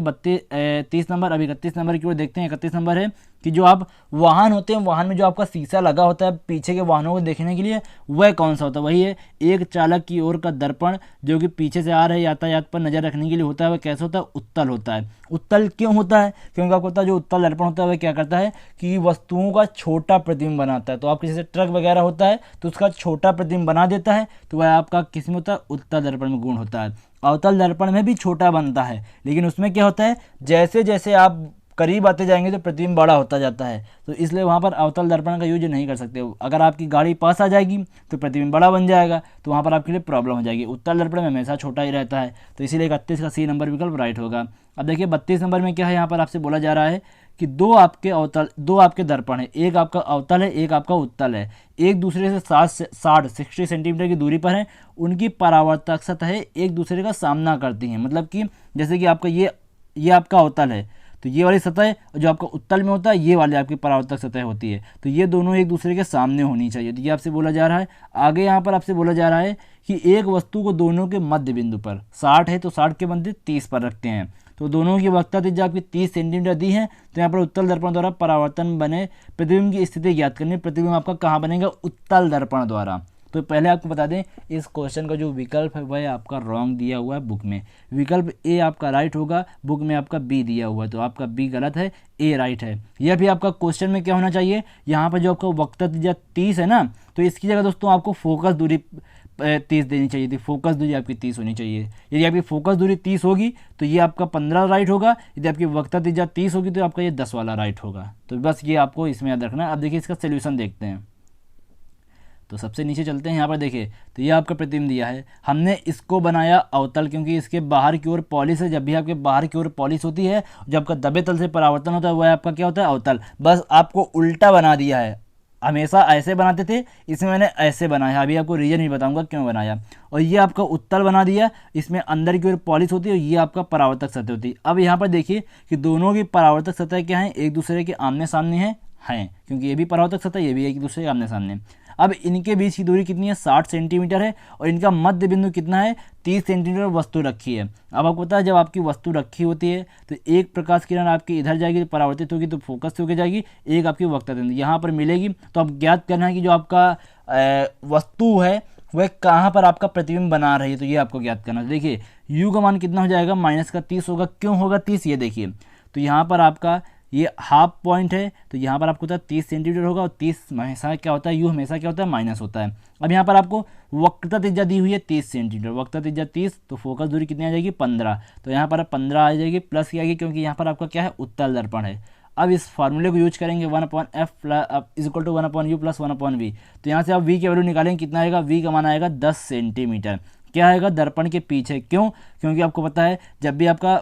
30 नंबर, अब 31 नंबर की ओर देखते हैं। 31 नंबर है कि जो आप वाहन होते हैं, वाहन में जो आपका शीशा लगा होता है पीछे के वाहनों को देखने के लिए, वह कौन सा होता है, वही है एक चालक की ओर का दर्पण जो कि पीछे से आ रहे यातायात पर नजर रखने के लिए होता है। वह कैसा होता है, उत्तल होता है। उत्तल क्यों होता है, क्योंकि आपको पता है जो उत्तल दर्पण होता है वह क्या करता है कि वस्तुओं का छोटा प्रतिबिंब बनाता है। तो आपके जैसे ट्रक वगैरह होता है तो उसका छोटा प्रतिबिंब बना देता है, तो वह आपका किस में होता है, उत्तल दर्पण में गुण होता है। अवतल दर्पण में भी छोटा बनता है, लेकिन उसमें क्या होता है जैसे जैसे आप करीब आते जाएंगे तो प्रतिबिंब बड़ा होता जाता है, तो इसलिए वहाँ पर अवतल दर्पण का यूज नहीं कर सकते। अगर आपकी गाड़ी पास आ जाएगी तो प्रतिबिंब बड़ा बन जाएगा, तो वहाँ पर आपके लिए प्रॉब्लम हो जाएगी। उत्तल दर्पण में हमेशा छोटा ही रहता है, तो इसीलिए 31 का सी नंबर विकल्प राइट होगा। अब देखिए 32 नंबर में क्या है, यहाँ पर आपसे बोला जा रहा है कि दो आपके दर्पण है, एक आपका अवतल है, एक आपका उत्तल है, एक दूसरे से 60 सेंटीमीटर की दूरी पर है, उनकी परावर्तक सतहें एक दूसरे का सामना करती हैं। मतलब कि जैसे कि आपका ये आपका अवतल है, तो ये वाली सतह जो आपका उत्तल में होता है, ये वाली आपकी परावर्तक सतह होती है, तो ये दोनों एक दूसरे के सामने होनी चाहिए। तो ये आपसे बोला जा रहा है। आगे यहाँ पर आपसे बोला जा रहा है कि एक वस्तु को दोनों के मध्य बिंदु पर 60 है तो 60 के मध्य 30 पर रखते हैं, तो दोनों की वक्रता त्रिज्या आपकी 30 सेंटीमीटर दी है। तो यहाँ पर उत्तल दर्पण द्वारा परावर्तन बने प्रतिबिंब की स्थिति ज्ञात करनी। प्रतिबिंब आपका कहाँ बनेगा? उत्तल दर्पण द्वारा। तो पहले आपको बता दें, इस क्वेश्चन का जो विकल्प है वह आपका रॉन्ग दिया हुआ है बुक में। विकल्प ए आपका राइट होगा, बुक में आपका बी दिया हुआ है, तो आपका बी गलत है, ए राइट है। यह भी आपका क्वेश्चन में क्या होना चाहिए, यहाँ पर जो आपका वक्रता त्रिज्या 30 है ना, तो इसकी जगह दोस्तों आपको फोकस दूरी 30 देनी चाहिए थी। फोकस दूरी आपकी 30 होनी चाहिए। यदि आपकी फोकस दूरी 30 होगी तो ये आपका 15 राइट होगा। यदि आपकी वक्रता त्रिज्या 30 होगी तो आपका ये 10 वाला राइट होगा। तो बस ये आपको इसमें याद रखना है। अब देखिए इसका सोल्यूशन देखते हैं। तो सबसे नीचे चलते हैं, यहाँ पर देखिए, तो ये आपका प्रतिबिंब दिया है। हमने इसको बनाया अवतल, क्योंकि इसके बाहर की ओर पॉलिश है। जब भी आपके बाहर की ओर पॉलिश होती है, जब आपका दबे तल से परावर्तन होता है, वह आपका क्या होता है? अवतल। बस आपको उल्टा बना दिया है। हमेशा ऐसे बनाते थे, इसमें मैंने ऐसे बनाया। अभी आपको रीजन भी बताऊंगा क्यों बनाया। और ये आपका उत्तल बना दिया, इसमें अंदर की ओर पॉलिश होती है और ये आपका परावर्तक सतह होती है। अब यहाँ पर देखिए कि दोनों की परावर्तक सतह क्या है? एक दूसरे के आमने सामने हैं, क्योंकि ये भी परावर्तक सतह, ये भी एक दूसरे के आमने सामने। अब इनके बीच की दूरी कितनी है? 60 सेंटीमीटर है, और इनका मध्य बिंदु कितना है? 30 सेंटीमीटर वस्तु रखी है। अब आपको पता है, जब आपकी वस्तु रखी होती है तो एक प्रकाश किरण आपकी इधर जाएगी, परावर्तित होगी तो फोकस से होकर जाएगी, एक आपकी वक्रता बिंदु यहाँ पर मिलेगी। तो अब ज्ञात करना है कि जो आपका वस्तु है वह कहाँ पर आपका प्रतिबिंब बना रही है, तो ये आपको ज्ञात करना है। देखिए यू का मान कितना हो जाएगा? -30 होगा। क्यों होगा 30? ये देखिए, तो यहाँ पर आपका ये हाफ पॉइंट है, तो यहाँ पर आपको होता है 30 सेंटीमीटर होगा, और 30 हमेशा क्या होता है? यू हमेशा क्या होता है? माइनस होता है। अब यहाँ पर आपको वक्रता त्रिज्या दी हुई है 30 सेंटीमीटर, वक्रता त्रिज्या 30, तो फोकस दूरी कितनी आ जाएगी? 15। तो यहाँ पर 15 आ जाएगी, प्लस की आएगी, क्योंकि यहाँ पर आपका क्या है? उत्तल दर्पण है। अब इस फार्मूले को यूज करेंगे 1/f = 1/u + 1/v। तो यहाँ से आप v की वैल्यू निकालेंगे, कितना आएगा? v का मान आएगा 10 सेंटीमीटर। क्या आएगा? दर्पण के पीछे। क्यों? क्योंकि आपको पता है, जब भी आपका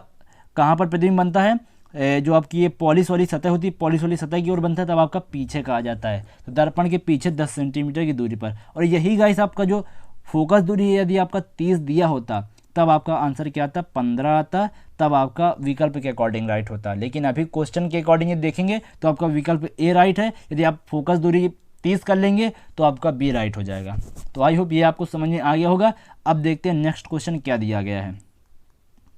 कहाँ पर प्रतिबिंब बनता है, जो आपकी ये पॉलिश वाली सतह होती है, पॉलिश वाली सतह की ओर बनता है, तब आपका पीछे कहा जाता है। तो दर्पण के पीछे 10 सेंटीमीटर की दूरी पर। और यही गाइस आपका जो फोकस दूरी है, यदि आपका 30 दिया होता तब आपका आंसर क्या आता? 15 आता, तब आपका विकल्प के अकॉर्डिंग राइट होता। लेकिन अभी क्वेश्चन के अकॉर्डिंग देखेंगे तो आपका विकल्प ए राइट है। यदि आप फोकस दूरी 30 कर लेंगे तो आपका बी राइट हो जाएगा। तो आई होप ये आपको समझ में आ गया होगा। अब देखते हैं नेक्स्ट क्वेश्चन क्या दिया गया है।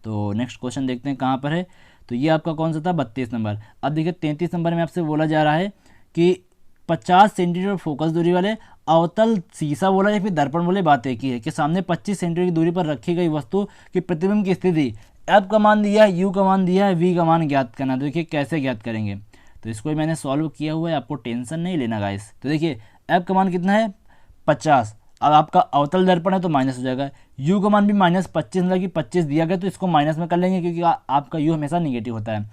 तो नेक्स्ट क्वेश्चन देखते हैं कहाँ पर है। तो ये आपका कौन सा था? 32 नंबर। अब देखिए 33 नंबर में आपसे बोला जा रहा है कि 50 सेंटीमीटर फोकस दूरी वाले अवतल शीशा बोला या फिर दर्पण बोले, बात एक ही है, कि सामने 25 सेंटीमीटर की दूरी पर रखी गई वस्तु की प्रतिबिंब की स्थिति एफ का मान दिया है, यू का मान दिया है, वी का मान ज्ञात करना। तो देखिए कैसे ज्ञात करेंगे। तो इसको मैंने सॉल्व किया हुआ है, आपको टेंशन नहीं लेना गाइस। तो देखिए एफ का मान कितना है? 50। अब आपका अवतल दर्पण है तो माइनस हो जाएगा। यू का मान भी -25, मतलब कि 25 दिया गया, तो इसको माइनस में कर लेंगे, क्योंकि आपका यू हमेशा निगेटिव होता है।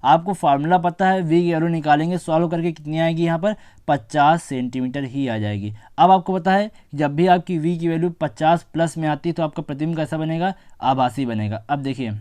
आपको फार्मूला पता है, वी की वैल्यू निकालेंगे, सॉल्व करके कितनी आएगी? यहाँ पर 50 सेंटीमीटर ही आ जाएगी। अब आपको पता है जब भी आपकी वी की वैल्यू 50 प्लस में आती है तो आपका प्रतिबिंब कैसा बनेगा? आभासी बनेगा। अब देखिए,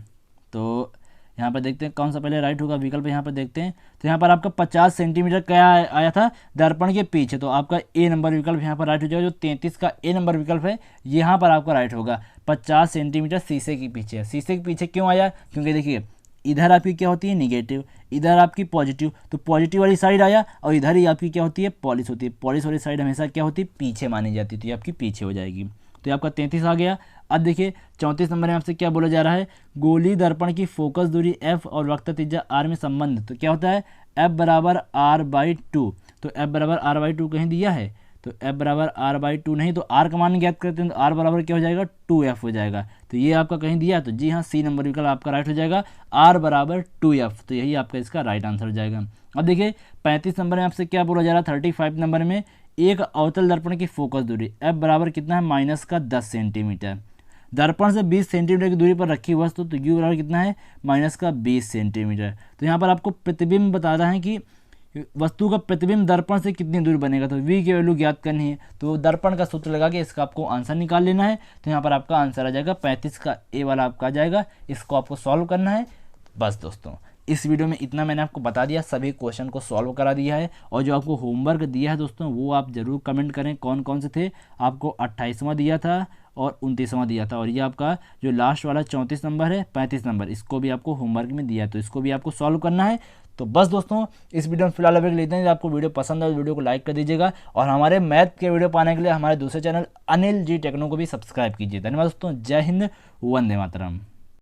तो यहाँ पर देखते हैं कौन सा पहले राइट होगा विकल्प। यहाँ पर देखते हैं, तो यहाँ पर आपका 50 सेंटीमीटर क्या आया था? दर्पण के पीछे। तो आपका ए नंबर विकल्प यहाँ पर राइट हो जाएगा। जो 33 का ए नंबर विकल्प है यहाँ पर आपका राइट होगा। 50 सेंटीमीटर शीशे के पीछे। शीशे के पीछे क्यों आया? क्योंकि देखिए इधर आपकी क्या होती है? निगेटिव, इधर आपकी पॉजिटिव, तो पॉजिटिव वाली साइड आया, और इधर ही आपकी क्या होती है? पॉलिश होती है। पॉलिश वाली साइड हमेशा क्या होती है? पीछे मानी जाती है, तो ये आपकी पीछे हो जाएगी। तो ये आपका 33 आ गया। अब देखिए 34 नंबर में आपसे क्या बोला जा रहा है? गोली दर्पण की फोकस दूरी f और वक्रता त्रिज्या r में संबंध। तो क्या होता है? f = r/2। तो f = r/2 कहीं दिया है? तो f = r/2 नहीं, तो r का मान ज्ञात करते हैं, तो r बराबर क्या हो जाएगा? 2f हो जाएगा। तो ये आपका कहीं दिया, तो जी हाँ, सी नंबर विकल्प आपका राइट हो जाएगा, r = 2f। तो यही आपका इसका राइट आंसर हो जाएगा। अब देखिए 35 नंबर में आपसे क्या बोला जा रहा है? 35 नंबर में एक अवतल दर्पण की फोकस दूरी f बराबर कितना है? -10 सेंटीमीटर। दर्पण से 20 सेंटीमीटर की दूरी पर रखी वस्तु, तो u बराबर कितना है? -20 सेंटीमीटर। तो यहाँ पर आपको प्रतिबिंब बता रहा है कि वस्तु का प्रतिबिंब दर्पण से कितनी दूर बनेगा, तो v की वैल्यू ज्ञात करनी है। तो दर्पण का सूत्र लगा के इसका आपको आंसर निकाल लेना है। तो यहाँ पर आपका आंसर आ जाएगा 35 का ए वाला आपका आ जाएगा। इसको आपको सॉल्व करना है। बस दोस्तों इस वीडियो में इतना मैंने आपको बता दिया, सभी क्वेश्चन को सॉल्व करा दिया है। और जो आपको होमवर्क दिया है दोस्तों वो आप ज़रूर कमेंट करें कौन कौन से थे। आपको 28वां दिया था और 29वां दिया था, और ये आपका जो लास्ट वाला 34 नंबर है, 35 नंबर, इसको भी आपको होमवर्क में दिया है, तो इसको भी आपको सॉल्व करना है। तो बस दोस्तों इस वीडियो में फिलहाल अभी लेते हैं। आपको वीडियो पसंद है तो वीडियो को लाइक कर दीजिएगा, और हमारे मैथ के वीडियो पाने के लिए हमारे दूसरे चैनल अनिल जी टेक्नो को भी सब्सक्राइब कीजिए। धन्यवाद दोस्तों, जय हिंद, वंदे मातरम।